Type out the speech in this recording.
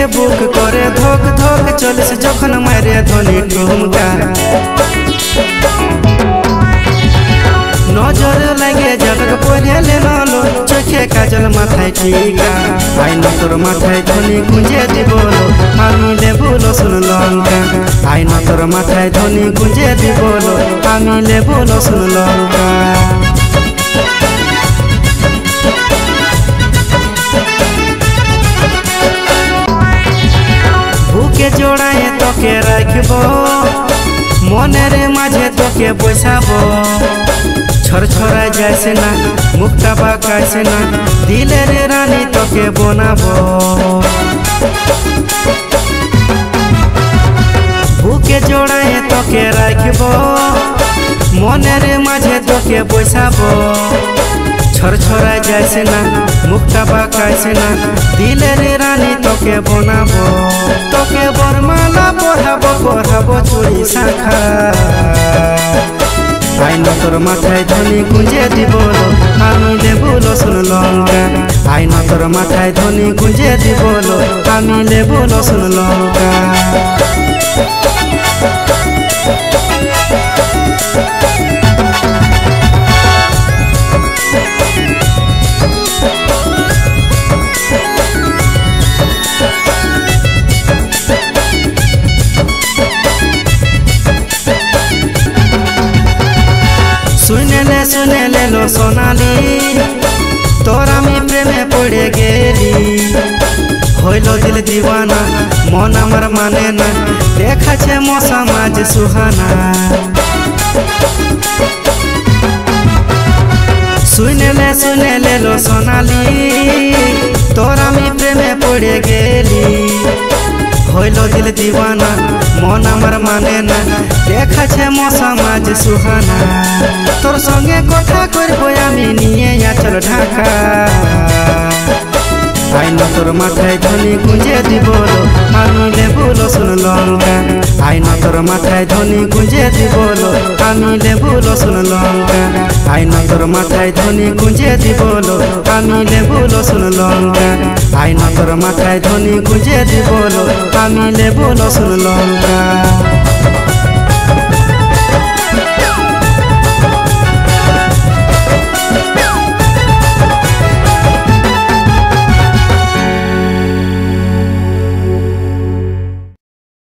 के बुक करे धोक धोक चलिस जखन मारे धनी ठुमका नजर लगे जब पढ़े ले लो चोखे काजल माथाय टीका आई न तोर माथाय धनी गुंजे दिबोलो आमी लेबुलो सुन लंका आई न तोर माथाय धनी गुंजे दिबोलो आमी लेबुलो सुन लंका बुके जोड़ाए तोके राखबो मनेरे माझे तोके बसाबो छोर छोरा जैसे ना मुक्ता बाकासे ना दिले रे रानी तोके बनाबो बुके जोड़ाए तोके राखबो मनेरे माझे तोके बसाबो छोर छोरा जैसे ना मुक्ता बाकासे ना दिले रे रानी तोके बनाबो तोके बरमाला पढ़ाबो पढ़ाबो चूड़ी शाखा आई न तोर माथाय धनी गुंजे दिबोलो आमी लेबुलो सुन लंका आई न तोर माथाय धनी गुंजे दिबोलो आमी लेबुलो सुन लंका सुने ले लो सोनाली तोरा में प्रेमे पड़े गेली होइलो दिल दीवाना मन हमर माने ना देखा छे मौसम आज सुहाना सुने ले लो सोनाली तोरा में प्रेमे पड़े गेली होइलो दिल दीवाना मन हमर माने ना देखा छे मौसम आज सुहाना तोर संगे कथा करबो आमी निये या चल ढाका आई न तोर माथाय धनी गुंजे दिबोलो आमी लेबुलो सुन लंका आई न तोर माथाय धनी गुंजे दिबोलो आमी लेबुलो सुन लंका आई न तोर माथाय धनी गुंजे दिबोलो आमी लेबुलो सुन लंका आई न तोर माथाय धनी गुंजे दिबोलो आमी लेबुलो सुन लंका।